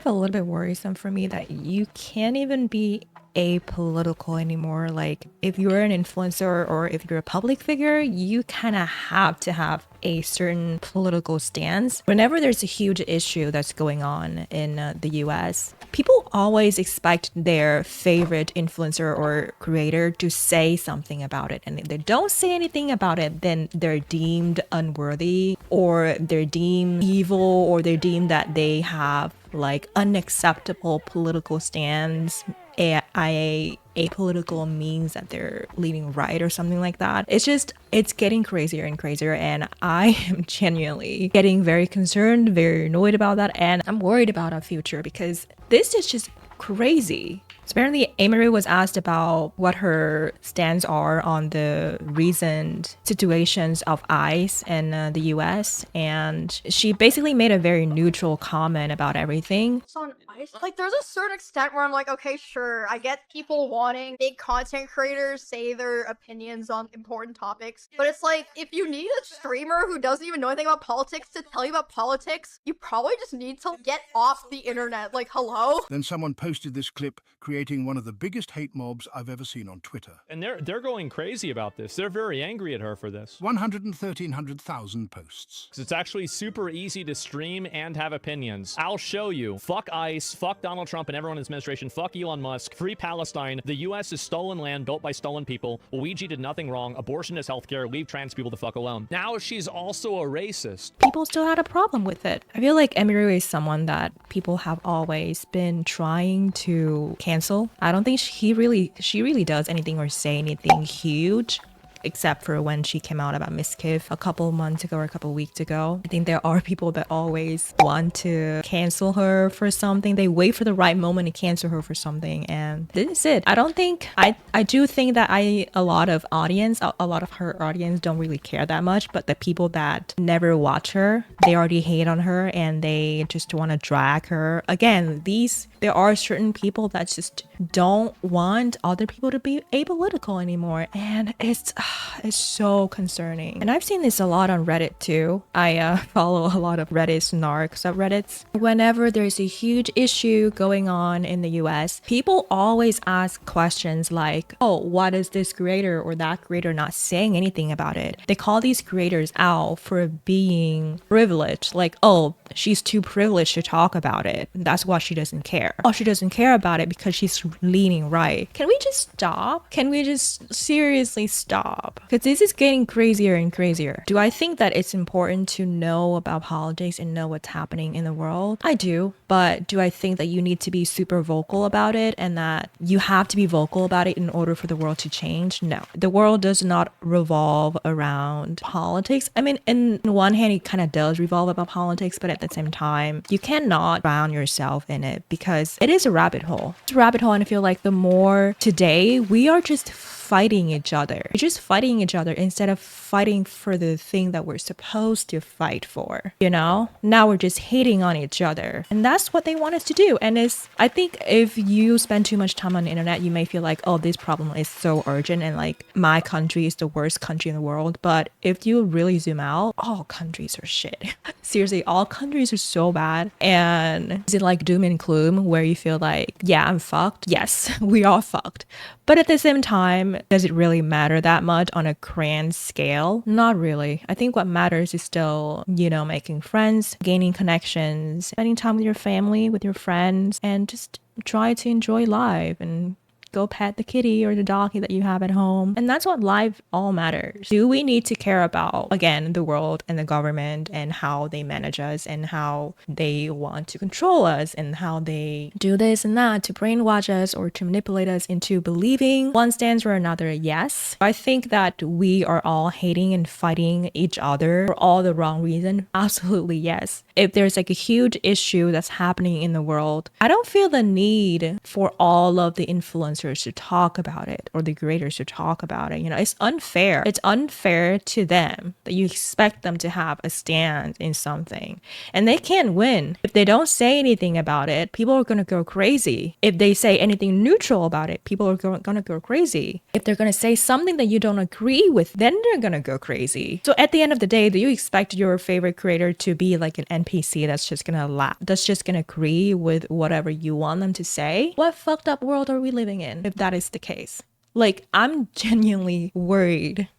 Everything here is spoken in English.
A little bit worrisome for me that you can't even be apolitical anymore. Like, if you're an influencer or if you're a public figure, you kind of have to have a certain political stance. Whenever there's a huge issue that's going on in the US, people always expect their favorite influencer or creator to say something about it. And if they don't say anything about it, then they're deemed unworthy, or they're deemed evil, or they're deemed that they have like unacceptable political stance. Apolitical means that they're leaning right or something like that. It's getting crazier and crazier, and I am genuinely getting very concerned, very annoyed about that, and I'm worried about our future because this is just crazy. So apparently, Amory was asked about what her stance are on the recent situations of ICE in the US, and she basically made a very neutral comment about everything. On ICE, like, there's a certain extent where I'm like, okay, sure, I get people wanting big content creators say their opinions on important topics, but it's like, if you need a streamer who doesn't even know anything about politics to tell you about politics, you probably just need to get off the internet. Like, hello? Then someone posted this clip, creating one of the biggest hate mobs I've ever seen on Twitter. And they're going crazy about this. They're very angry at her for this. 113,000 posts. It's actually super easy to stream and have opinions. I'll show you. Fuck ICE, fuck Donald Trump and everyone in his administration, fuck Elon Musk, free Palestine, the US is stolen land built by stolen people, Luigi did nothing wrong, abortion is healthcare, leave trans people the fuck alone. Now she's also a racist. People still had a problem with it. I feel like Emiru is someone that people have always been trying to cancel. I don't think she really does anything or say anything huge, except for when she came out about Mizkif a couple months ago or a couple weeks ago. I think there are people that always want to cancel her for something. They wait for the right moment to cancel her for something, and this is it. I do think that a lot of her audience don't really care that much, but the people that never watch her, they already hate on her and they just want to drag her. Again, there are certain people that just don't want other people to be apolitical anymore, and it's so concerning. And I've seen this a lot on Reddit too. I follow a lot of Reddit snark subreddits. Whenever there's a huge issue going on in the US, people always ask questions like, oh, why is this creator or that creator not saying anything about it? They call these creators out for being privileged, like, oh, she's too privileged to talk about it. That's why she doesn't care. Oh, she doesn't care about it because she's leaning right. Can we just stop? Can we just seriously stop? Because this is getting crazier and crazier. Do I think that it's important to know about politics and know what's happening in the world? I do. But do I think that you need to be super vocal about it and that you have to be vocal about it in order for the world to change? No. The world does not revolve around politics. I mean, in one hand, it kind of does revolve about politics, but at the same time, you cannot drown yourself in it because it is a rabbit hole. It's a rabbit hole, and I feel like the more today, we are just fighting each other. We're just fighting each other instead of fighting for the thing that we're supposed to fight for, you know? Now we're just hating on each other. And that's what they want us to do. And I think if you spend too much time on the internet, you may feel like, oh, this problem is so urgent and like my country is the worst country in the world. But if you really zoom out, all countries are shit. Seriously, all countries are so bad. And is it like doom and gloom where you feel like, yeah, I'm fucked? Yes, we are fucked. But at the same time, does it really matter that much on a grand scale? Not really. I think what matters is still, making friends, gaining connections, spending time with your family, with your friends, and just try to enjoy life and go pet the kitty or the doggy that you have at home. And that's what life all matters. Do we need to care about, again, the world and the government and how they manage us and how they want to control us and how they do this and that to brainwash us or to manipulate us into believing one stance or another? Yes. I think that we are all hating and fighting each other for all the wrong reason. Absolutely yes. If there's like a huge issue that's happening in the world, I don't feel the need for all of the influencers to talk about it or the creators to talk about it. It's unfair. It's unfair to them that you expect them to have a stand in something, and they can't win. If they don't say anything about it, people are going to go crazy. If they say anything neutral about it, people are going to go crazy. If they're going to say something that you don't agree with, then they're going to go crazy. So at the end of the day, do you expect your favorite creator to be like an NPC that's just gonna agree with whatever you want them to say. What fucked up world are we living in if that is the case? Like, I'm genuinely worried